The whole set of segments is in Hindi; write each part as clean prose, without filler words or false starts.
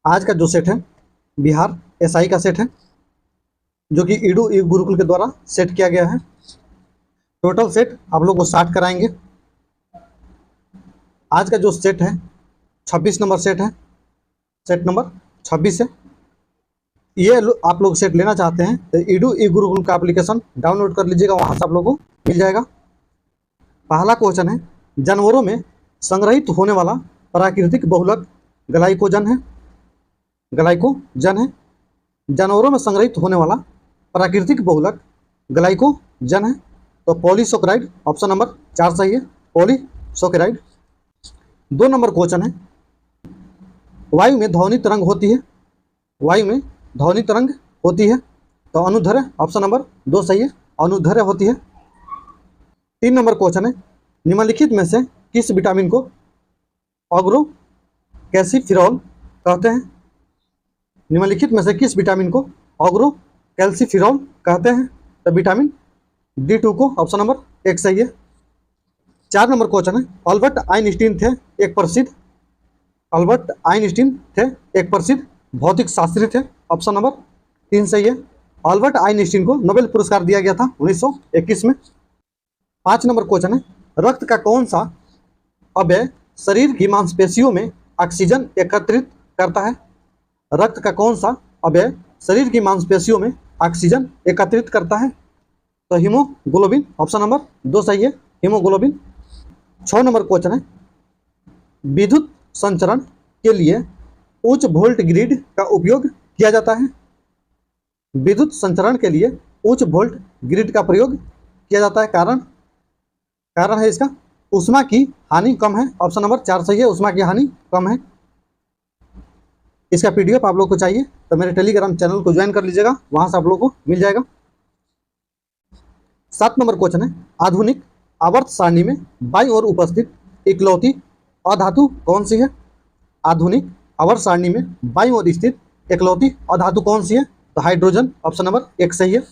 आज का जो सेट है बिहार एसआई का सेट है, जो कि ईडू ई गुरुकुल के द्वारा सेट किया गया है। टोटल सेट आप लोग को 60 कराएंगे। आज का जो सेट है 26 नंबर सेट है, सेट नंबर 26 है। ये आप लोग सेट लेना चाहते हैं तो ईडू ई गुरुकुल का एप्लीकेशन डाउनलोड कर लीजिएगा, वहाँ से आप लोगों को मिल जाएगा। पहला क्वेश्चन है, जानवरों में संग्रहित होने वाला प्राकृतिक बहुलक ग्लाइकोजन है। ग्लाइकोजन है। जानवरों में संग्रहित होने वाला प्राकृतिक बहुलक ग्लाइकोजन है, तो पॉलीसोक्राइड ऑप्शन नंबर 4 सही है, पॉलीसोक्राइड। 2 नंबर क्वेश्चन है, वायु में ध्वनि तरंग होती है। वायु में ध्वनि तरंग होती है, तो अनुदैर्ध्य ऑप्शन नंबर 2 सही है, अनुदैर्ध्य होती है। 3 नंबर क्वेश्चन है, निम्नलिखित में से किस विटामिन को ऑग्रोकैल्सिफेरॉल कहते हैं। निम्नलिखित में से किस विटामिन को ऑग्रोकैल्सिफेरॉल कहते हैं, तो विटामिन D2 को ऑप्शन नंबर 1 सही है। 4 नंबर क्वेश्चन है, अल्बर्ट आइंस्टीन थे एक प्रसिद्ध भौतिक शास्त्री थे, ऑप्शन नंबर 3 सही है। अल्बर्ट आइंस्टीन को नोबेल पुरस्कार दिया गया था 1921 में। 5 नंबर क्वेश्चन है, रक्त का कौन सा अवयव शरीर की मांसपेशियों में ऑक्सीजन एकत्रित करता है। रक्त का कौन सा अवयव शरीर की मांसपेशियों में ऑक्सीजन एकत्रित करता है, तो हीमोग्लोबिन ऑप्शन नंबर 2 सही है, हीमोग्लोबिन। 6 नंबर क्वेश्चन है, विद्युत संचरण के लिए उच्च वोल्ट ग्रिड का उपयोग किया जाता है। विद्युत संचरण के लिए उच्च वोल्ट ग्रिड का प्रयोग किया जाता है, कारण है इसका ऊष्मा की हानि कम है, ऑप्शन नंबर 4 सही है, ऊष्मा की हानि कम है। इसका पीडीएफ आप लोग को चाहिए तो मेरे टेलीग्राम चैनल को ज्वाइन कर लीजिएगा, वहां से आप लोग को मिल जाएगा। 7 नंबर क्वेश्चन है, आधुनिक आवर्त सारणी में बाईं ओर उपस्थित इकलौती अधातु कौन सी है। आधुनिक आवर्त सारणी में बाईं ओर स्थित इकलौती अधातु कौन सी है, तो हाइड्रोजन ऑप्शन नंबर 1 सही है।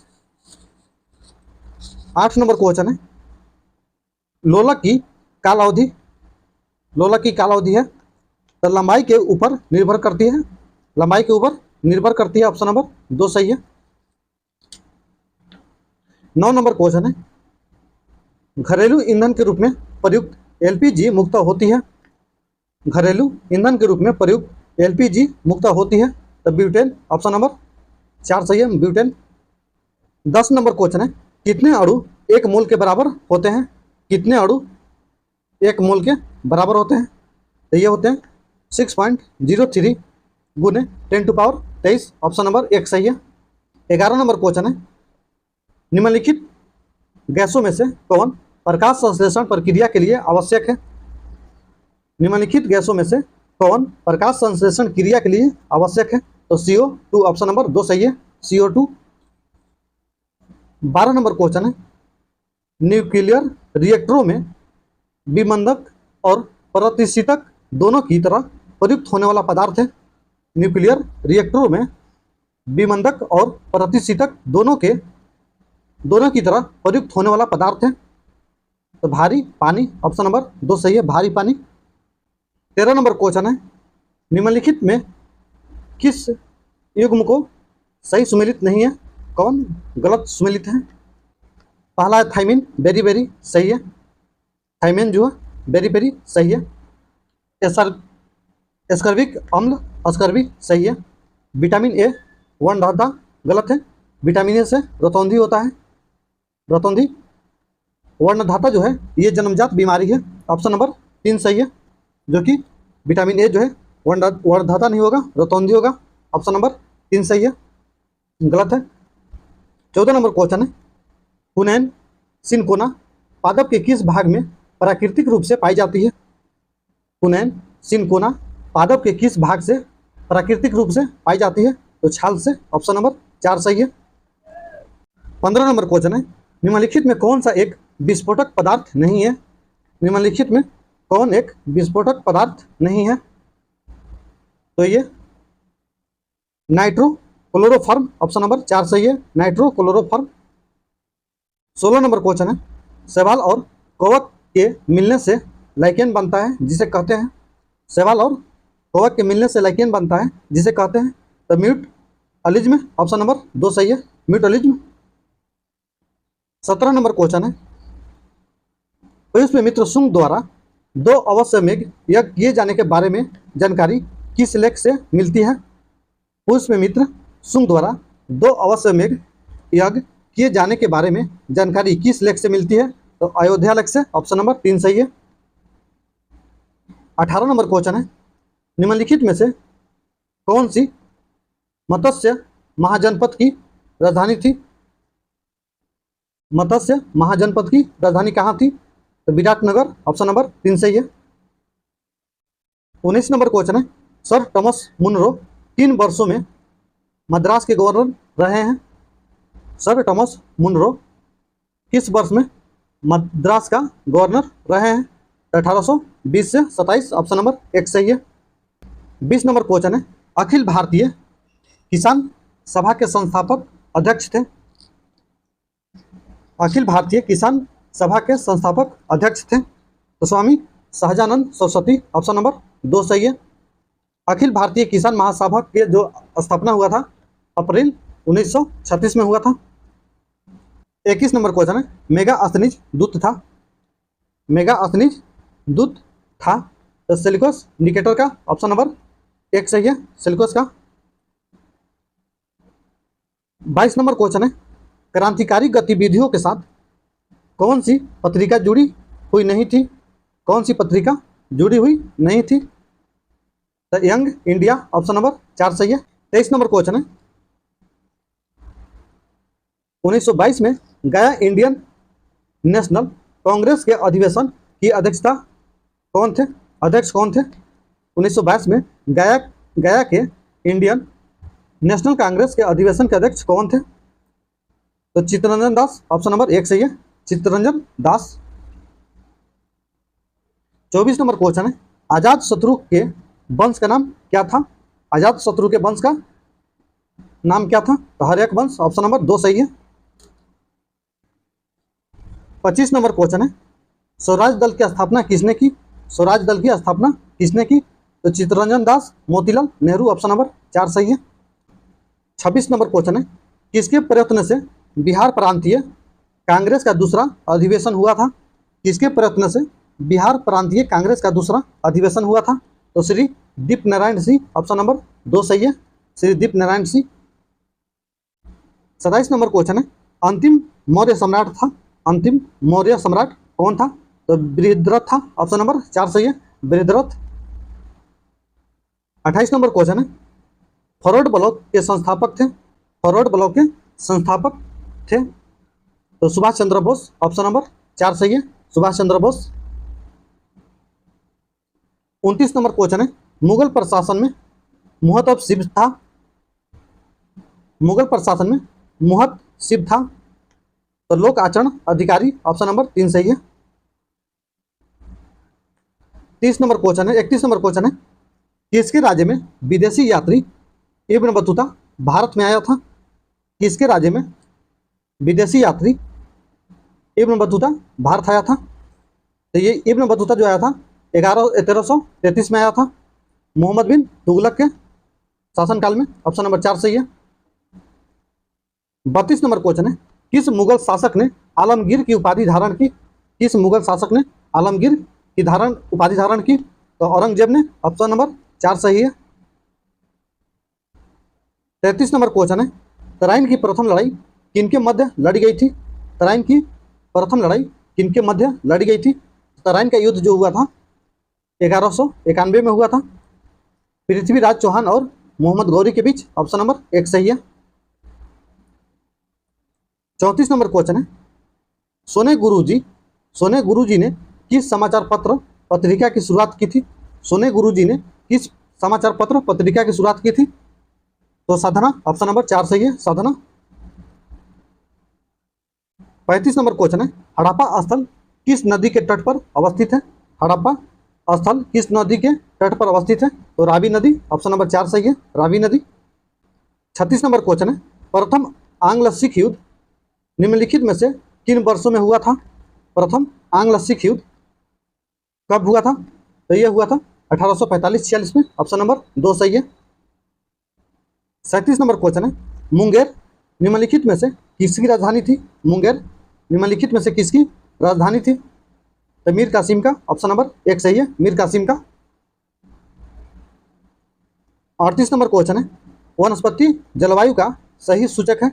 8 नंबर क्वेश्चन है, लोलक की कालावधि है, तो लंबाई के ऊपर निर्भर करती है, ऑप्शन नंबर 2 सही है। 9 नंबर क्वेश्चन है, घरेलू ईंधन के रूप में प्रयुक्त एलपीजी मुक्त होती है। घरेलू ईंधन के रूप में प्रयुक्त एलपीजी मुक्त होती है, तो ब्यूटेन ऑप्शन नंबर 4 सही है, ब्यूटेन। 10 नंबर क्वेश्चन है, कितने अणु 1 मोल के बराबर होते हैं। कितने अणु 1 मोल के बराबर होते हैं, तो ये होते हैं 6.03 गुने 10⁻23 ऑप्शन नंबर 1 सही है। 11 नंबर क्वेश्चन है, निम्नलिखित गैसों में से कौन प्रकाश संश्लेषण प्रक्रिया के लिए आवश्यक है। निम्नलिखित गैसों में से कौन प्रकाश संश्लेषण क्रिया के लिए आवश्यक है, तो CO2 ऑप्शन नंबर 2 सही है, CO2। 12 नंबर क्वेश्चन है, न्यूक्लियर रिएक्टरों में विमंदक और प्रतिशीतक दोनों की तरह प्रयुक्त होने वाला पदार्थ है। न्यूक्लियर रिएक्टरों में विमंदक और प्रतिशीतक दोनों की तरह प्रयुक्त होने वाला पदार्थ है, तो भारी पानी ऑप्शन नंबर 2 सही है, भारी पानी। 13 नंबर क्वेश्चन है, निम्नलिखित में किस युग्म को सही सुमेलित नहीं है, कौन गलत सुमेलित है। पहला है थाइमिन, वेरी वेरी सही है, थाइमिन जो है वेरी वेरी सही है। एस्कर्बिक अम्ल अस्कर्बिक सही है। विटामिन ए वर्णधाता गलत है, विटामिन ए से रतौंधी होता है, रतौंधी। वर्णधाता जो है ये जन्मजात बीमारी है, ऑप्शन नंबर 3 सही है, जो कि विटामिन ए जो है वर्णधाता नहीं होगा, रतौंधी होगा, ऑप्शन नंबर 3 सही है, गलत है। 14 नंबर क्वेश्चन है, हुनैन सिनकोना पादप के किस भाग में प्राकृतिक रूप से पाई जाती है। हुनैन सिनकोना पादप के किस भाग से प्राकृतिक रूप से पाई जाती है, तो छाल से, ऑप्शन नंबर 4 सही है। 15 नंबर क्वेश्चन है, निम्नलिखित में कौन सा एक विस्फोटक पदार्थ नहीं है। निम्नलिखित में कौन एक विस्फोटक पदार्थ नहीं है, तो ये नाइट्रोक्लोरोफॉर्म ऑप्शन नंबर 4 सही है, नाइट्रोक्लोरोफॉर्म। 16 नंबर क्वेश्चन है, शैवाल और कवक के मिलने से लाइकेन बनता है, जिसे कहते हैं शैवाल और कवक के मिलने से लाइकेन बनता है जिसे कहते हैं तो म्यूटलिज्म। ऑप्शन नंबर 2 सही है, म्यूटलिज्म। 17 नंबर क्वेश्चन है, पुष्यमित्र शुंग द्वारा 2 अश्वमेध यज्ञ किए जाने के बारे में जानकारी किस लेख से मिलती है? पुष्यमित्र शुंग द्वारा 2 अश्वमेध यज्ञ किए जाने के बारे में जानकारी किस लेख से मिलती है? तो अयोध्या लेख से। ऑप्शन नंबर 3 सही है। 18 नंबर क्वेश्चन है, निम्नलिखित में से कौन सी मत्स्य महाजनपद की राजधानी थी? मत्स्य महाजनपद की राजधानी कहाँ थी? तो विराटनगर। ऑप्शन नंबर 3 सही है। 19 नंबर क्वेश्चन है, सर थॉमस मुनरो किन वर्षों में मद्रास के गवर्नर रहे हैं? सर थॉमस मुनरो किस वर्ष में मद्रास का गवर्नर रहे हैं? 1820 से 27। ऑप्शन नंबर 1 सही है। 20 नंबर क्वेश्चन है, अखिल भारतीय किसान सभा के संस्थापक अध्यक्ष थे? अखिल भारतीय किसान सभा के संस्थापक अध्यक्ष थे तो स्वामी सहजानंद सरस्वती। ऑप्शन नंबर 2 सही है। अखिल भारतीय किसान महासभा के जो स्थापना हुआ था अप्रैल 1936 में हुआ था। 21 नंबर क्वेश्चन है, मेगा अस्तनीज दूत था? मेगा अस्तनीज दूत था तो सेल्यूकस निकेटर का। ऑप्शन नंबर 1 सही है, सेल्यूकस का। 22 नंबर क्वेश्चन है, क्रांतिकारी गतिविधियों के साथ कौन सी पत्रिका जुड़ी हुई नहीं थी? कौन सी पत्रिका जुड़ी हुई नहीं थी? तो यंग इंडिया। ऑप्शन नंबर 4 सही है। 23 नंबर क्वेश्चन है, 1922 में गया इंडियन नेशनल कांग्रेस के अधिवेशन की अध्यक्षता कौन थे? अध्यक्ष कौन थे? 1922 में गया के इंडियन नेशनल कांग्रेस के अधिवेशन के अध्यक्ष कौन थे? तो चित्तरंजन दास। ऑप्शन नंबर 1 सही है, चित्तरंजन दास। 24 नंबर क्वेश्चन है, आजाद शत्रु के वंश का नाम क्या था? आजाद शत्रु के वंश का नाम क्या था? तो हर्यक वंश। ऑप्शन नंबर 2 सही है। 25 नंबर क्वेश्चन है, स्वराज दल की स्थापना किसने की? स्वराज दल की स्थापना किसने की? तो चित्तरंजन दास, मोतीलाल नेहरू। ऑप्शन नंबर 4 सही है। 26 नंबर क्वेश्चन है, किसके प्रयत्न से बिहार प्रांतीय कांग्रेस का दूसरा अधिवेशन हुआ था? किसके प्रयत्न से बिहार प्रांतीय कांग्रेस का दूसरा अधिवेशन हुआ था? तो श्री दीप नारायण सिंह। ऑप्शन नंबर 2 सही है, श्री दीप नारायण सिंह। 27 नंबर क्वेश्चन है, अंतिम मौर्य सम्राट था? अंतिम मौर्य सम्राट कौन था? तो बृहद्रथ था। ऑप्शन नंबर 4 सही है, बृहद्रथ। 28 नंबर क्वेश्चन है, फॉरवर्ड ब्लॉक के संस्थापक थे? फॉरवर्ड ब्लॉक के संस्थापक थे तो सुभाष चंद्र बोस। ऑप्शन नंबर 4 सही है, सुभाष चंद्र बोस। 29 नंबर क्वेश्चन है, मुगल प्रशासन में मुहतसिब था? मुगल प्रशासन में मुहतसिब था तो लोक आचरण अधिकारी। ऑप्शन नंबर 3 सही है। 30 नंबर क्वेश्चन है, 31 नंबर क्वेश्चन है, किसके राज्य में विदेशी यात्री इब्न बतूता भारत में आया था? किसके राज्य में विदेशी यात्री इब्न बतूता भारत आया था? तो ये इब्न बतूता जो आया था 1333 में आया था, मोहम्मद बिन तुगलक के शासनकाल में। ऑप्शन नंबर 4 सही है। 32 नंबर क्वेश्चन है, किस मुगल शासक ने आलमगीर की उपाधि धारण की? किस मुगल शासक ने आलमगीर की उपाधि धारण की? तो औरंगजेब ने। ऑप्शन नंबर 4 सही है। 33 नंबर क्वेश्चन है, तराइन की प्रथम लड़ाई किनके मध्य लड़ी गई थी? तराइन की प्रथम लड़ाई किनके मध्य लड़ी गई थी? तराइन का युद्ध जो हुआ था 1191 में हुआ था, पृथ्वीराज चौहान और मोहम्मद गौरी के बीच। ऑप्शन नंबर 1 सही है। 34 नंबर क्वेश्चन है, सोने गुरुजी ने किस समाचार पत्र पत्रिका की शुरुआत की थी? सोने गुरुजी ने किस समाचार पत्र पत्रिका की शुरुआत की थी? तो साधना। ऑप्शन नंबर 4 सही है, साधना। 35 नंबर क्वेश्चन है, हड़प्पा स्थल किस नदी के तट पर अवस्थित है? हड़प्पा स्थल किस नदी के तट पर अवस्थित है? तो रावी नदी। ऑप्शन नंबर 4 सही है, रावी नदी। 36 नंबर क्वेश्चन है, प्रथम आंग्ल सिख युद्ध निम्नलिखित में से किन वर्षों में हुआ था? प्रथम आंग्ल सिख युद्ध कब हुआ था? तो यह हुआ था 1845-46 में, ऑप्शन नंबर 2 सही है। 37 नंबर क्वेश्चन है, मुंगेर निम्नलिखित में से किसकी राजधानी थी? मुंगेर निम्नलिखित में से किसकी राजधानी थी? तो मीर कासिम का, ऑप्शन नंबर 1 सही है, मीर कासिम का। 38 नंबर क्वेश्चन है, वनस्पति जलवायु का सही सूचक है।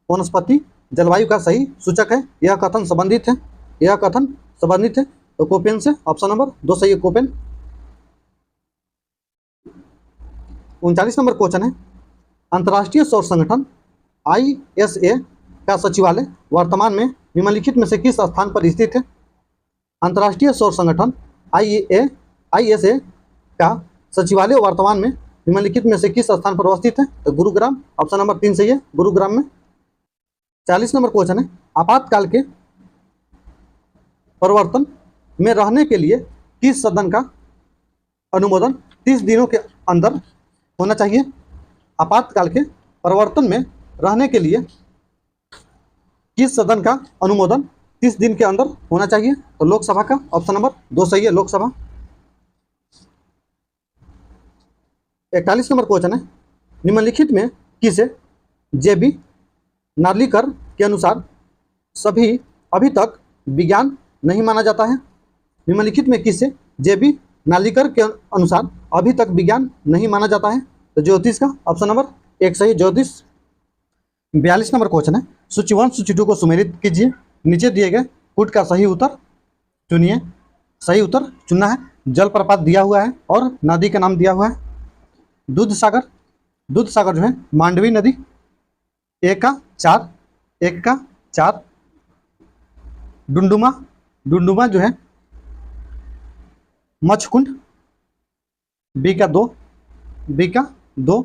वनस्पति जलवायु का सही सूचक है, यह कथन संबंधित है, यह कथन संबंधित है। तो कोपेन से, ऑप्शन नंबर 2 सही है, कोपेन। 39 नंबर क्वेश्चन है, अंतर्राष्ट्रीय सौर संगठन ISA का सचिवालय वर्तमान में निम्नलिखित में से किस स्थान पर स्थित है? अंतर्राष्ट्रीय सौर संगठन ISA का सचिवालय वर्तमान में निम्नलिखित में से किस स्थान पर अवस्थित है? तो गुरुग्राम, ऑप्शन नंबर 3 सही है, गुरुग्राम में। 40 नंबर क्वेश्चन है, आपातकाल के परिवर्तन में रहने के लिए किस सदन का अनुमोदन 30 दिनों के अंदर होना चाहिए? आपातकाल के परिवर्तन में रहने के लिए किस सदन का अनुमोदन 30 दिन के अंदर होना चाहिए? तो लोकसभा का, ऑप्शन नंबर 2 सही है, लोकसभा। 41 नंबर क्वेश्चन है, निम्नलिखित में किसे JB नार्लिकर के अनुसार सभी अभी तक विज्ञान नहीं माना जाता है? निम्नलिखित में किसे JB नार्लिकर के अनुसार अभी तक विज्ञान नहीं माना जाता है? तो ज्योतिष का, ऑप्शन नंबर 1 सही, ज्योतिष। 42 नंबर क्वेश्चन है, सूची 1 सूची 2 को सुमेलित कीजिए, नीचे दिए गए पुट का सही उत्तर चुनिए। सही उत्तर चुनना है, जलप्रपात दिया हुआ है और नदी का नाम दिया हुआ है दूध सागर। दूध सागर जो है मांडवी नदी। 1 का 4, 1 का 4। डुंडुमा, डुंडुमा जो है मच्छकुंड। B का 2, B का 2।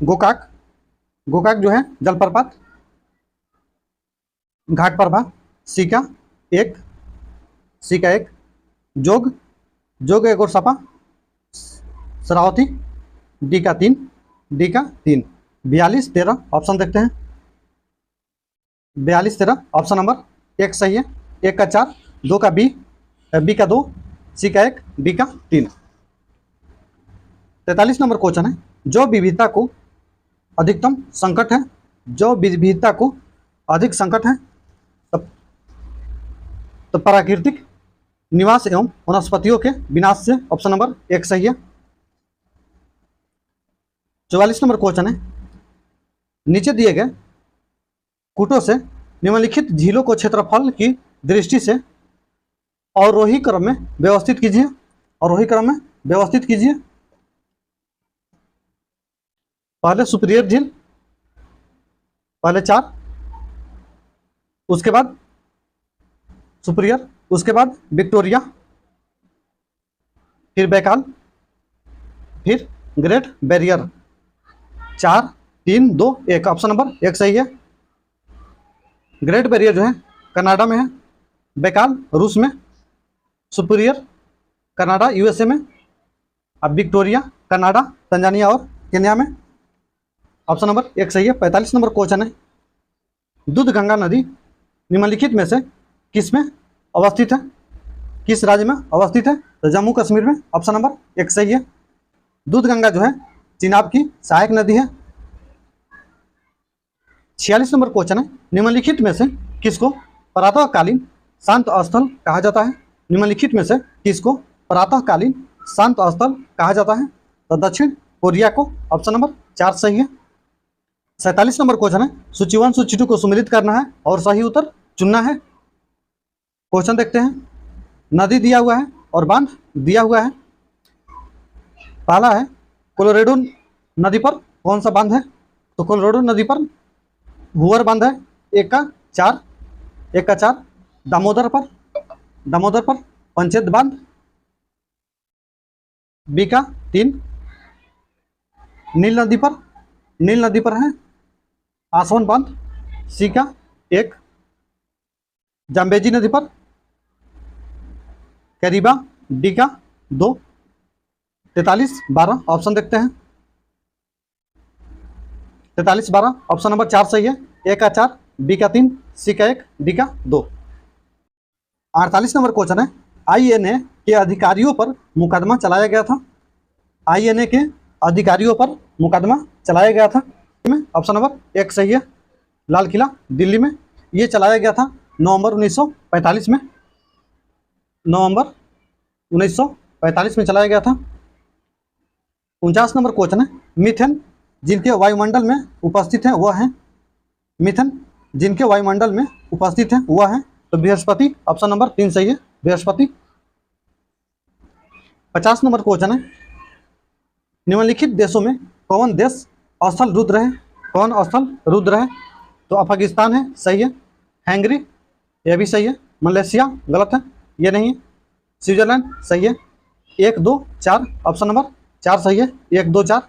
गोकाक, गोकाक जो है जलप्रपात। घाट प्रभा, C का 1, C का 1। जोग, जोग एक और सपा। शरावती, D का 3, D का 3। 42 13 ऑप्शन देखते हैं। 42 13 ऑप्शन नंबर 1 सही है, 1 का 4, 2 का B, B का 2, C का 1, D का 3। 43 नंबर क्वेश्चन है, जो विविधता को अधिकतम संकट है, जो विविधता को अधिक संकट है, तो प्राकृतिक निवास एवं वनस्पतियों के विनाश से, ऑप्शन नंबर 1 सही है। 44 नंबर क्वेश्चन है, नीचे दिए गए कूटों से निम्नलिखित झीलों को क्षेत्रफल की दृष्टि से अवरोही क्रम में व्यवस्थित कीजिए। अवरोही क्रम में व्यवस्थित कीजिए। पहले सुपीरियर झील, पहले 4, उसके बाद सुपीरियर, उसके बाद विक्टोरिया, फिर बैकाल, फिर ग्रेट बैरियर। 4 3 2 1 ऑप्शन नंबर 1 सही है। ग्रेट बैरियर जो है कनाडा में है, बैकाल रूस में, सुपीरियर कनाडा USA में, अब विक्टोरिया कनाडा, तंजानिया और केन्या में, ऑप्शन नंबर 1 सही है। 45 नंबर क्वेश्चन है, दूध गंगा नदी निम्नलिखित में से किस में अवस्थित है? किस राज्य में अवस्थित है? तो जम्मू कश्मीर में, ऑप्शन नंबर 1 सही है। दूध गंगा जो है चिनाब की सहायक नदी है। 46 नंबर क्वेश्चन है, निम्नलिखित में से किसको प्रातःकालीन शांत स्थल कहा जाता है? निम्नलिखित में से किसको प्रातःकालीन शांत स्थल कहा जाता है? तो दक्षिण कोरिया को, ऑप्शन नंबर 4 सही है। 47 नंबर क्वेश्चन है, सूची 1 सूची 2 को सुमेलित करना है और सही उत्तर चुनना है। क्वेश्चन देखते हैं, नदी दिया हुआ है और बांध दिया हुआ है। पहला है कोलोरेडो नदी पर कौन सा बांध है? तो कोलोरेडो नदी पर भूवर बांध है। 1 का 4, 1 का 4। दामोदर पर, दामोदर पर पंचेत बांध। B का 3। नील नदी पर, नील नदी पर है आसवन बांध। C का 1। जाम्बेजी नदी पर करीबा, D का 2। 43 12 ऑप्शन देखते हैं। 43 12 ऑप्शन नंबर 4 सही है। 1 का 4, B का 3, C का 1, D का 2। 48 नंबर क्वेश्चन है, INA के अधिकारियों पर मुकदमा चलाया गया था? INA के अधिकारियों पर मुकदमा चलाया गया था? ऑप्शन नंबर 1 सही है, लाल किला दिल्ली में। ये चलाया गया था नवंबर 1945 में, नवंबर 1945 में चलाया गया था। 49 नंबर क्वेश्चन है, मीथेन जिनके वायुमंडल में उपस्थित हैं वह है, मीथेन जिनके वायुमंडल में उपस्थित हैं वह है, तो बृहस्पति, ऑप्शन नंबर 3 सही है, बृहस्पति। 50 नंबर क्वेश्चन है, निम्नलिखित देशों में कौन देश स्थल रुद्र है? कौन स्थल रुद्र है? तो अफगानिस्तान है, सही है। हैंगरी, यह भी सही है। मलेशिया, गलत है, ये नहीं है। स्विट्जरलैंड, सही है। 1 2 4, ऑप्शन नंबर 4 सही है, 1 2 4।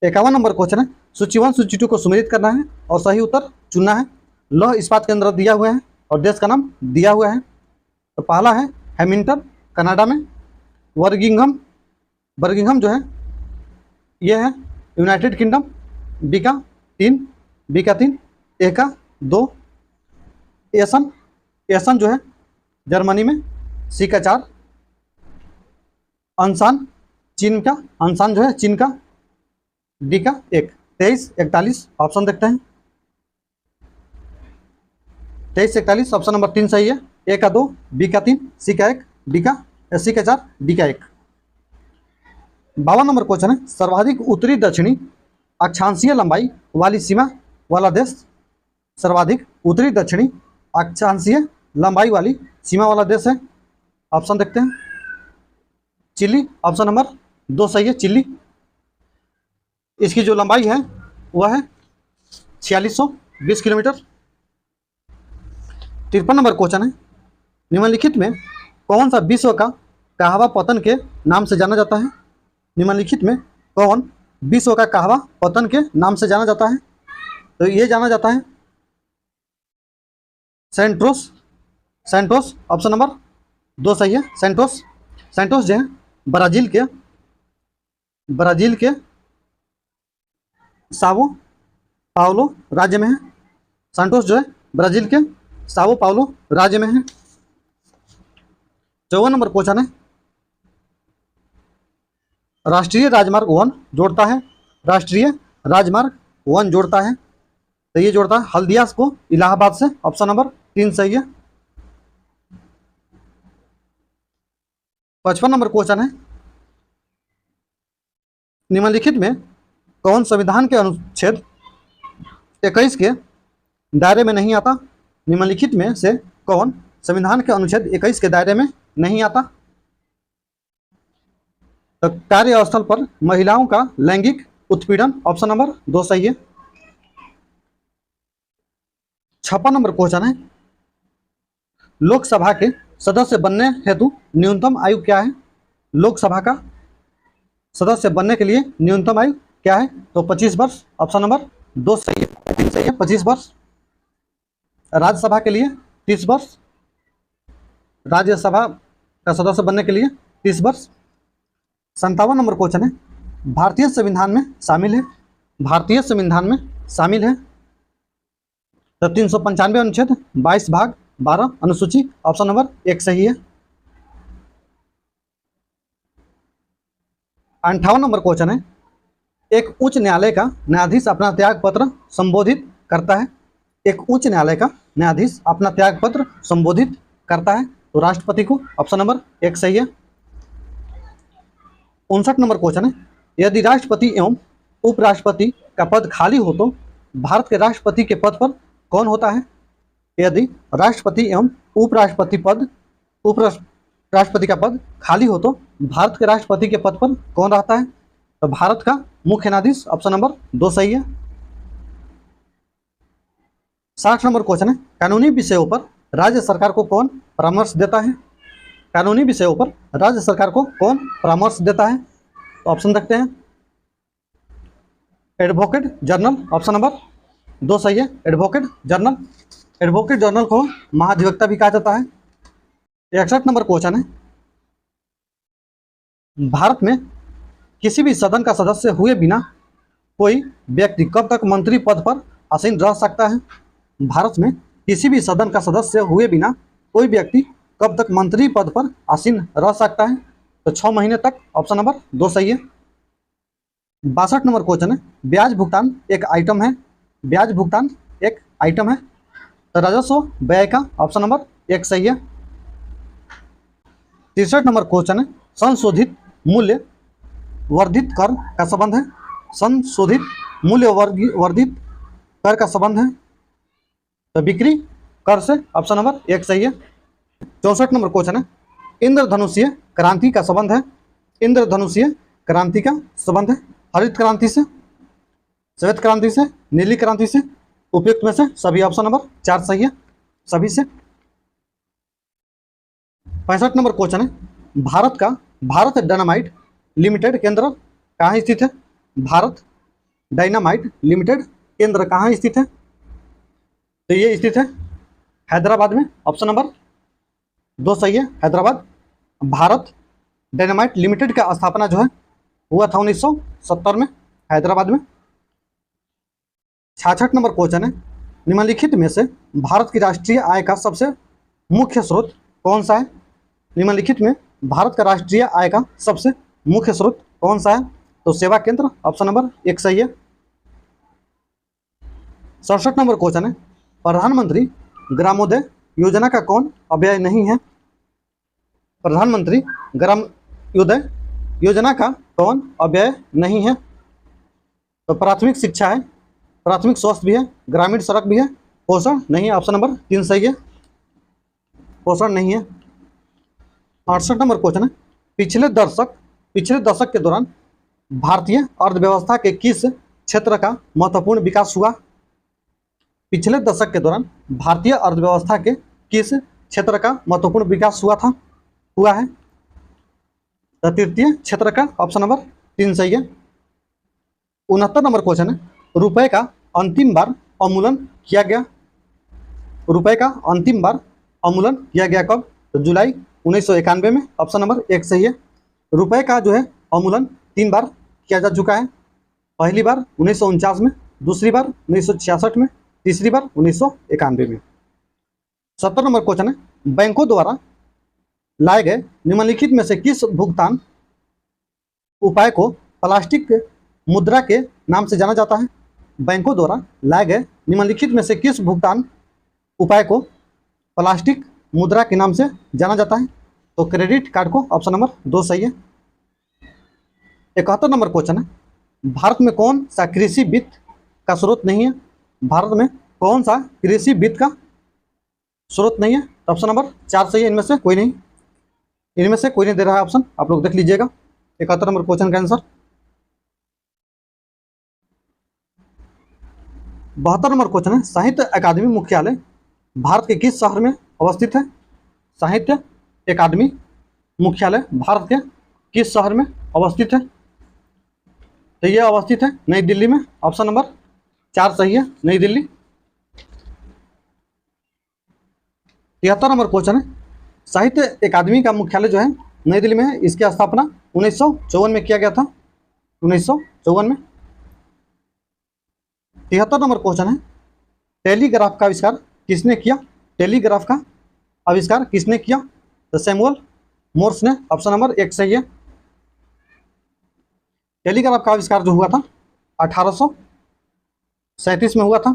51 नंबर क्वेश्चन है, सूची 1 सूची 2 को सुमेलित करना है और सही उत्तर चुनना है। लौह इस्पात केंद्र दिया हुआ है और देश का नाम दिया हुआ है। तो पहला है हैमिल्टन, कनाडा में। बर्मिंघम जो है ये है यूनाइटेड किंगडम। बी का 3, ए का 2। एसन जो है जर्मनी में। सी का 4। अंसान चीन का, अंसान जो है चीन का। डी का 1। 23 41, ऑप्शन देखते हैं। 23 41, ऑप्शन नंबर 3 सही है। ए का 2, बी का 3, सी का 1, डी का सी का 4, डी का 1। 52 नंबर क्वेश्चन है, सर्वाधिक उत्तरी दक्षिणी अक्षांशीय लंबाई वाली सीमा वाला देश। सर्वाधिक उत्तरी दक्षिणी अक्षांशीय लंबाई वाली सीमा वाला देश है, ऑप्शन देखते हैं। चिली, ऑप्शन नंबर 2 सही है, चिली। इसकी जो लंबाई है वह है 4620 किलोमीटर। 53 नंबर क्वेश्चन है, निम्नलिखित में कौन सा विश्व का कहवा पतन के नाम से जाना जाता है? निम्नलिखित में कौन विश्व का कहवा पतन के नाम से जाना जाता है? तो ये जाना जाता है सेंटोस, ऑप्शन नंबर 2 सही है, सेंटोस जो है ब्राजील के सावो पाउलो राज्य में है। सेंटोस जो है ब्राजील के सावो पाउलो राज्य में है। 54 नंबर क्वेश्चन है, राष्ट्रीय राजमार्ग 1 जोड़ता है। राष्ट्रीय राजमार्ग 1 जोड़ता है, तो ये जोड़ता है हल्दिया को इलाहाबाद से, ऑप्शन नंबर 3 सही है। 55 नंबर क्वेश्चन है, निम्नलिखित में कौन संविधान के अनुच्छेद 21 के दायरे में नहीं आता? निम्नलिखित में से कौन संविधान के अनुच्छेद 21 के दायरे में नहीं आता? तो कार्यस्थल पर महिलाओं का लैंगिक उत्पीड़न, ऑप्शन नंबर 2 सही है। 56 नंबर क्वेश्चन है, लोकसभा के सदस्य बनने हेतु न्यूनतम आयु क्या है? लोकसभा का सदस्य बनने के लिए न्यूनतम आयु क्या है? तो 25 वर्ष, ऑप्शन नंबर 2 सही है, 3 सही है, 25 वर्ष। राज्यसभा के लिए 30 वर्ष, राज्यसभा का सदस्य बनने के लिए 30 वर्ष। 57 नंबर क्वेश्चन है, भारतीय संविधान में शामिल है। भारतीय संविधान में शामिल है तो 395 अनुच्छेद 22 भाग 12 अनुसूची, ऑप्शन नंबर 1 सही है। 58 नंबर क्वेश्चन है, एक उच्च न्यायालय का न्यायाधीश अपना त्याग पत्र संबोधित करता है। एक उच्च न्यायालय का न्यायाधीश अपना त्याग पत्र संबोधित करता है, तो राष्ट्रपति को, ऑप्शन नंबर 1 सही है। 59 नंबर क्वेश्चन है, यदि राष्ट्रपति एवं उपराष्ट्रपति का पद खाली हो तो भारत के राष्ट्रपति के पद पर कौन होता है? यदि राष्ट्रपति एवं उपराष्ट्रपति का पद खाली हो तो भारत के राष्ट्रपति के पद पर कौन रहता है? तो भारत का मुख्य न्यायाधीश, ऑप्शन नंबर 2 सही है। 60 नंबर क्वेश्चन है, कानूनी विषयों पर राज्य सरकार को कौन परामर्श देता है? कानूनी विषयों पर राज्य सरकार को कौन परामर्श देता है? तो ऑप्शन देखते हैं। एडवोकेट जनरल, ऑप्शन नंबर 2 सही है, एडवोकेट जनरल। एडवोकेट जनरल को महाधिवक्ता भी कहा जाता है। 61 नंबर क्वेश्चन है, भारत में किसी भी सदन का सदस्य हुए बिना कोई व्यक्ति कब तक मंत्री पद पर आसीन रह सकता है? भारत में किसी भी सदन का सदस्य हुए बिना कोई व्यक्ति कब तक मंत्री पद पर आसीन रह सकता है? तो 6 महीने तक, ऑप्शन नंबर 2 सही है। 62 नंबर क्वेश्चन है, ब्याज भुगतान एक आइटम है, ब्याज भुगतान एक आइटम है, तो राजस्व व्यय का, ऑप्शन नंबर 1 सही है। 63 नंबर क्वेश्चन है, संशोधित मूल्य वर्धित कर का संबंध है, संशोधित मूल्य वर्धित कर का संबंध है, तो बिक्री कर से, ऑप्शन नंबर 1 सही है। 64 नंबर क्वेश्चन है, इंद्रधनुषीय क्रांति का संबंध है, इंद्रधनुषीय क्रांति का संबंध है हरित क्रांति से, श्वेत क्रांति से, नीली क्रांति से, उपयुक्त में से सभी, ऑप्शन नंबर 4 सही है सभी से। 65 नंबर क्वेश्चन है, भारत डायनामाइट लिमिटेड केंद्र कहाँ स्थित है? भारत डायनामाइट लिमिटेड केंद्र कहाँ स्थित है? तो ये स्थित है हैदराबाद में, ऑप्शन नंबर 2 सही है, हैदराबाद। भारत डायनामाइट लिमिटेड का स्थापना जो है हुआ था 1970 में, हैदराबाद में। 66 नंबर क्वेश्चन है, निम्नलिखित में से भारत की राष्ट्रीय आय का सबसे मुख्य स्रोत कौन सा है? निम्नलिखित में भारत का राष्ट्रीय आय का सबसे मुख्य स्रोत कौन सा है? तो सेवा केंद्र, ऑप्शन नंबर 1 सही है। 67 नंबर क्वेश्चन है, प्रधानमंत्री ग्रामोदय योजना का कौन अव्यय नहीं है? प्रधानमंत्री ग्रामोदय योजना का कौन अव्यय नहीं है? तो प्राथमिक शिक्षा है, प्राथमिक स्वास्थ्य भी है, ग्रामीण सड़क भी है, पोषण नहीं है, ऑप्शन नंबर 3 सही है, पोषण नहीं है। 68 नंबर क्वेश्चन है, पिछले दशक के दौरान भारतीय अर्थव्यवस्था के किस क्षेत्र का महत्वपूर्ण विकास हुआ? पिछले दशक के दौरान भारतीय अर्थव्यवस्था के किस क्षेत्र का महत्वपूर्ण विकास हुआ है? तो तृतीय क्षेत्र का, ऑप्शन नंबर 3 सही है। 69 नंबर क्वेश्चन है, रुपए का अंतिम बार अवमूल्यन किया गया, रुपए का अंतिम बार अवमूल्यन किया गया कब? तो जुलाई 1991 में, ऑप्शन नंबर 1 सही है। रुपए का जो है अवमूल्यन 3 बार किया जा चुका है, पहली बार 1949 में, दूसरी बार 1966 में, तीसरी बार 1991 में। 70 नंबर क्वेश्चन है, बैंकों द्वारा लाए गए निम्नलिखित में से किस भुगतान उपाय को प्लास्टिक मुद्रा के नाम से जाना जाता है? बैंकों द्वारा लाए गए निम्नलिखित में से किस भुगतान उपाय को प्लास्टिक मुद्रा के नाम से जाना जाता है? तो क्रेडिट कार्ड को, ऑप्शन नंबर 2 सही है। 71 नंबर क्वेश्चन है, भारत में कौन सा कृषि वित्त का स्रोत नहीं है? भारत में कौन सा कृषि वित्त का स्रोत नहीं है? ऑप्शन नंबर 4 सही है, इनमें से कोई नहीं दे रहा है ऑप्शन, आप लोग देख लीजिएगा 71 नंबर क्वेश्चन का आंसर। 72 नंबर क्वेश्चन है, साहित्य अकादमी मुख्यालय भारत के किस शहर में अवस्थित है? साहित्य अकादमी मुख्यालय भारत के किस शहर में अवस्थित है? तो ये अवस्थित है नई दिल्ली में, ऑप्शन नंबर 4 सही है, नई दिल्ली। 73 नंबर क्वेश्चन है, साहित्य अकादमी का मुख्यालय जो है नई दिल्ली में है, इसकी स्थापना 1954 में किया गया था, 1954 में। 73 नंबर क्वेश्चन है, टेलीग्राफ का आविष्कार किसने किया? टेलीग्राफ का आविष्कार किसने किया? तो सैमुअल मोर्स ने, ऑप्शन नंबर 1 सही है। टेलीग्राफ का आविष्कार जो हुआ था 1837 में हुआ था।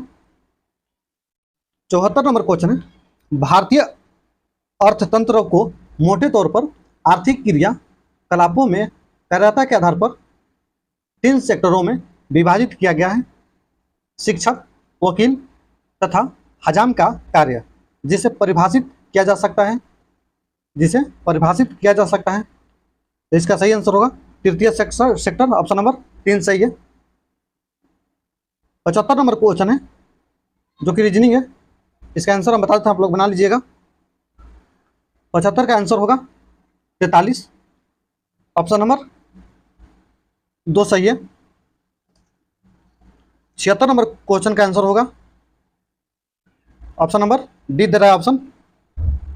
74 नंबर क्वेश्चन है, भारतीय अर्थतंत्र को मोटे तौर पर आर्थिक क्रियाकलापों में कार्यता के आधार पर 3 सेक्टरों में विभाजित किया गया है, शिक्षक, वकील तथा हजाम का कार्य, जिसे परिभाषित किया जा सकता है, तो इसका सही आंसर होगा तृतीय सेक्टर, ऑप्शन नंबर 3 सही है। 75 नंबर क्वेश्चन है जो कि रीजनिंग है, इसका आंसर हम बता देते हैं, आप लोग बना लीजिएगा। 75 का आंसर होगा 43, ऑप्शन नंबर 2 सही है। 76 नंबर क्वेश्चन का आंसर होगा ऑप्शन नंबर डी दे रहा है, ऑप्शन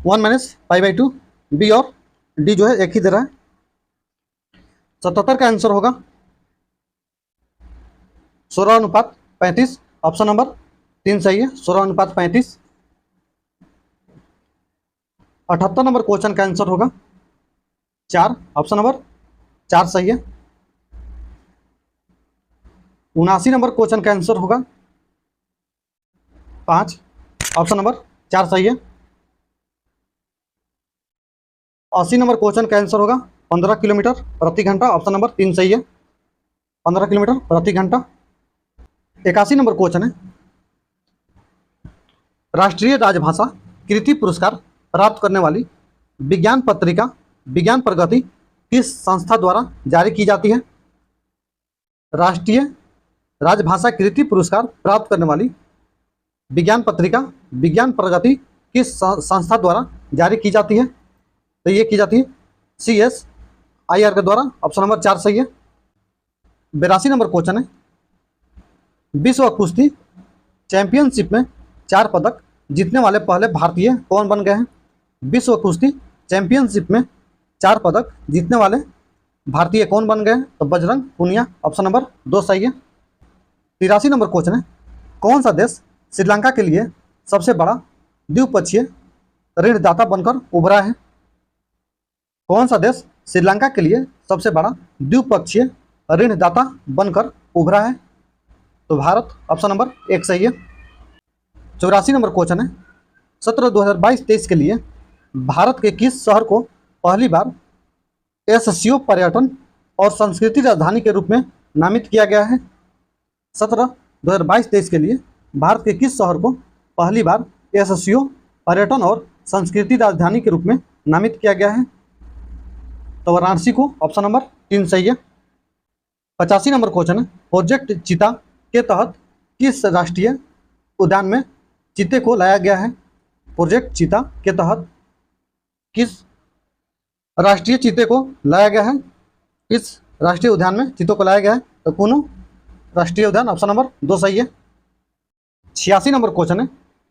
1 - π/2, बी और डी जो है एक ही दे रहा है। 77 का आंसर होगा 16:35, ऑप्शन नंबर 3 सही है, 16:35। 78 नंबर क्वेश्चन का आंसर होगा 4, ऑप्शन नंबर 4 सही है। 79 नंबर क्वेश्चन का आंसर होगा 5, ऑप्शन नंबर 4 सही है। 80 नंबर क्वेश्चन का आंसर होगा 15 किलोमीटर प्रति घंटा, ऑप्शन नंबर 3 सही है। 15 किलोमीटर प्रति घंटा। 81 नंबर क्वेश्चन है, राष्ट्रीय राजभाषा कृति पुरस्कार प्राप्त करने वाली विज्ञान पत्रिका विज्ञान प्रगति किस संस्था द्वारा जारी की जाती है? राष्ट्रीय राजभाषा कृति पुरस्कार प्राप्त करने वाली विज्ञान पत्रिका विज्ञान प्रगति किस संस्था द्वारा जारी की जाती है? तो ये की जाती है CSIR के द्वारा, ऑप्शन नंबर 4 सही है। 82 नंबर क्वेश्चन है, विश्व कुश्ती चैंपियनशिप में 4 पदक जीतने वाले पहले भारतीय कौन बन गए हैं? विश्व कुश्ती चैंपियनशिप में 4 पदक जीतने वाले भारतीय कौन बन गए हैं? तो बजरंग पुनिया, ऑप्शन नंबर 2 सही है। 83 नंबर क्वेश्चन है, कौन सा देश श्रीलंका के लिए सबसे बड़ा द्विपक्षीय ऋणदाता बनकर उभरा है? कौन सा देश श्रीलंका के लिए सबसे बड़ा द्विपक्षीय ऋणदाता बनकर उभरा है? तो भारत, ऑप्शन नंबर 1 सही है। 84 नंबर क्वेश्चन है, सत्र 2022-23 के लिए भारत के किस शहर को पहली बार SCO पर्यटन और संस्कृति राजधानी के रूप में नामित किया गया है? सत्र 2022-23 के लिए भारत के किस शहर को पहली बार SCO पर्यटन और संस्कृति राजधानी के रूप में नामित किया गया है? तो वाराणसी को, ऑप्शन नंबर 3 सही है। 85 नंबर क्वेश्चन है, प्रोजेक्ट चीता के तहत किस राष्ट्रीय उद्यान में चीते को लाया गया है? प्रोजेक्ट चीता के तहत किस राष्ट्रीय चीते को लाया गया है? किस राष्ट्रीय उद्यान में चीतों को लाया गया है? तो कुनो राष्ट्रीय उद्यान, ऑप्शन नंबर 2 सही है। 86 नंबर क्वेश्चन है,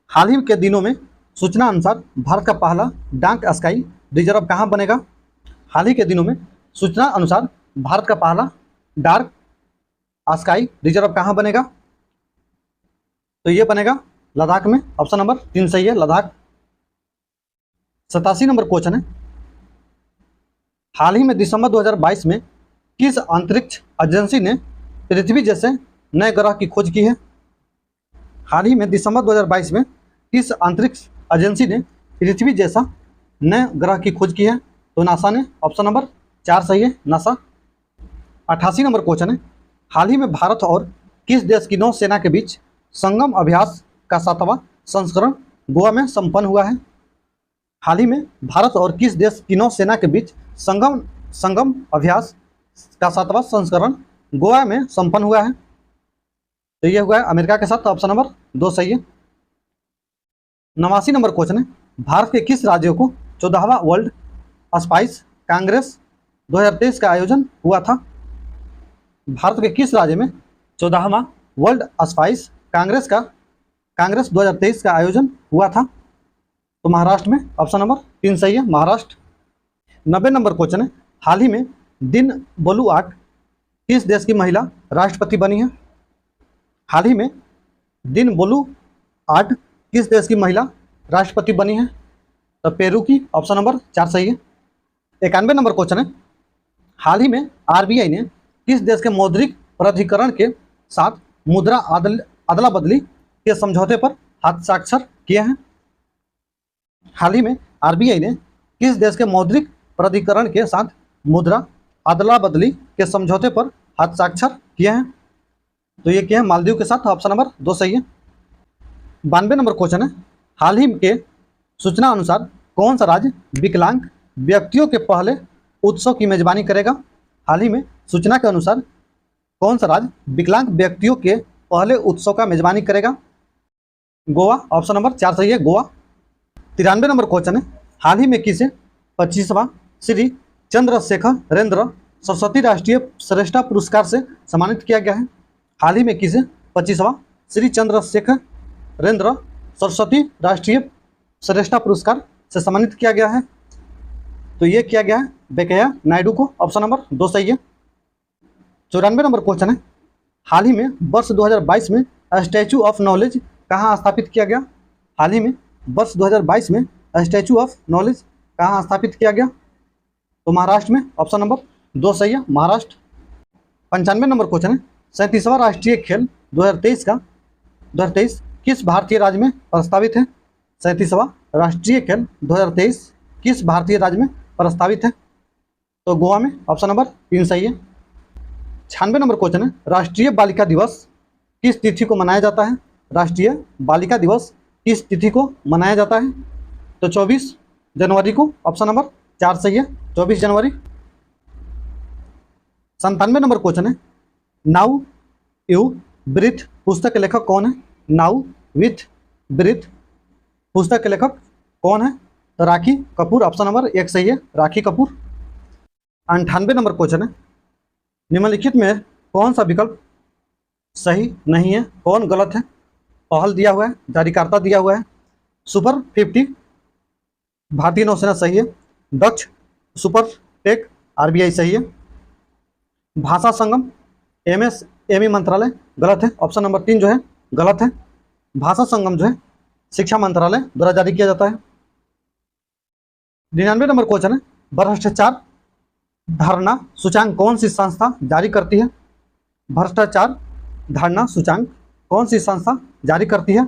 हाल ही के दिनों में सूचना अनुसार भारत का पहला डाक स्काई रिजर्व कहाँ बनेगा? हाल ही के दिनों में सूचना अनुसार भारत का पहला डार्क स्काई रिजर्व कहाँ बनेगा? तो ये बनेगा लद्दाख में, ऑप्शन नंबर 3 सही है, लद्दाख। 87 नंबर क्वेश्चन है, हाल ही में दिसंबर 2022 में किस अंतरिक्ष एजेंसी ने पृथ्वी जैसे नए ग्रह की खोज की है? हाल ही में दिसंबर 2022 में किस अंतरिक्ष एजेंसी ने पृथ्वी जैसा नए ग्रह की खोज की है? तो नासा ने, ऑप्शन नंबर 4 सही है, नासा। 88 नंबर क्वेश्चन है, हाल ही में भारत और किस देश की नौसेना के बीच संगम अभ्यास का 7वां संस्करण गोवा में संपन्न हुआ है? हाल ही में भारत और किस देश की नौसेना के बीच संगम अभ्यास का 7वां संस्करण गोवा में संपन्न हुआ है? तो यह हुआ है अमेरिका के साथ, ऑप्शन नंबर 2 सही है। 89 नंबर क्वेश्चन है, भारत के किस राज्यों को 14वां वर्ल्ड स्पाइस कांग्रेस 2023 का आयोजन हुआ था? भारत के किस राज्य में 14वां वर्ल्ड स्पाइस कांग्रेस 2023 का आयोजन हुआ था? तो महाराष्ट्र में, ऑप्शन नंबर 3 सही है, महाराष्ट्र। 90 नंबर क्वेश्चन है, हाल ही में दिन बोलुआर्ट किस देश की महिला राष्ट्रपति बनी है? हाल ही में दिन बोलुआर्ट किस देश की महिला राष्ट्रपति बनी है? तो पेरू की, ऑप्शन नंबर 4 सही है। 91 नंबर क्वेश्चन है, हाल ही में RBI ने किस देश के मौद्रिक प्राधिकरण के साथ मुद्रा अदला बदली के समझौते पर हस्ताक्षर किए हैं? हाल ही में RBI ने किस देश के मौद्रिक प्राधिकरण के साथ मुद्रा अदला बदली के समझौते पर हस्ताक्षर किए हैं? तो ये क्या है, मालदीव के साथ, ऑप्शन नंबर 2 सही है। 92 नंबर क्वेश्चन है, हाल ही के सूचना अनुसार कौन सा राज्य विकलांग व्यक्तियों के पहले उत्सव की मेजबानी करेगा? हाल ही में सूचना के अनुसार कौन सा राज्य विकलांग व्यक्तियों के पहले उत्सव का मेजबानी करेगा? गोवा, ऑप्शन नंबर 4 सही है, गोवा। 93 नंबर क्वेश्चन है, हाल ही में किसे 25वां श्री चंद्रशेखरेंद्र सरस्वती राष्ट्रीय श्रेष्ठता पुरस्कार से सम्मानित किया गया है? हाल ही में किसे 25वां श्री चंद्रशेखरेंद्र सरस्वती राष्ट्रीय श्रेष्ठता पुरस्कार से सम्मानित किया गया है? तो ये किया गया है वेंकैया नायडू को, ऑप्शन नंबर 2 सही है। 94 नंबर क्वेश्चन है, हाल ही में वर्ष 2022 में स्टैचू ऑफ नॉलेज कहाँ स्थापित किया गया? हाल ही में वर्ष 2022 में स्टैचू ऑफ नॉलेज कहाँ स्थापित किया गया? तो महाराष्ट्र में, ऑप्शन नंबर 2 सही है, महाराष्ट्र। 95 नंबर क्वेश्चन है, 37वां राष्ट्रीय खेल 2023 किस भारतीय राज्य में प्रस्तावित है? 37वां राष्ट्रीय खेल 2023 किस भारतीय राज्य में प्रस्तावित है? तो गोवा में, ऑप्शन नंबर 3 सही है। 96 नंबर क्वेश्चन है, राष्ट्रीय बालिका दिवस किस तिथि को मनाया जाता है? राष्ट्रीय बालिका दिवस किस तिथि को मनाया जाता है? तो 24 जनवरी को, ऑप्शन नंबर 4 सही है, 24 जनवरी। 97 नंबर क्वेश्चन है, नाउ यू ब्रीथ पुस्तक के लेखक कौन है? नाउ विथ ब्रीथ पुस्तक के लेखक कौन है? तो राखी कपूर, ऑप्शन नंबर 1 सही है, राखी कपूर। 98 नंबर क्वेश्चन है, निम्नलिखित में कौन सा विकल्प सही नहीं है, कौन गलत है? पहल दिया हुआ है, जारीकर्ता दिया हुआ है, सुपर 50 भारतीय नौसेना सही है, डच सुपर टेक आरबीआई सही है, भाषा संगम एमएसएमई मंत्रालय गलत है, ऑप्शन नंबर 3 जो है गलत है। भाषा संगम जो है शिक्षा मंत्रालय द्वारा जारी किया जाता है। 99 नंबर क्वेश्चन है, भ्रष्टाचार धारणा सूचांक कौन सी संस्था जारी करती है? भ्रष्टाचार धारणा सूचांक कौन सी संस्था जारी करती है?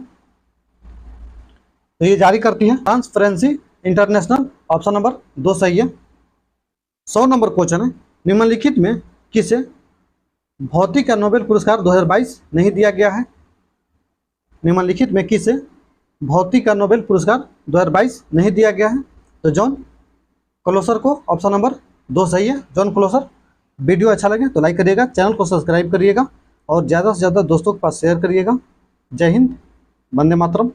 तो ये जारी करती है ट्रांसपेरेंसी इंटरनेशनल, ऑप्शन नंबर 2 सही है। 100 नंबर क्वेश्चन है, निम्नलिखित में किसे भौतिक या नोबेल पुरस्कार 2022 नहीं दिया गया है? निम्नलिखित में किसे भौतिक या नोबेल पुरस्कार 2022 नहीं दिया गया है? तो जॉन क्लोसर को, ऑप्शन नंबर 2 सही है, जॉन क्लोसर। वीडियो अच्छा लगे तो लाइक करिएगा, चैनल को सब्सक्राइब करिएगा और ज़्यादा से ज़्यादा दोस्तों के पास शेयर करिएगा। जय हिंद, वंदे मातरम।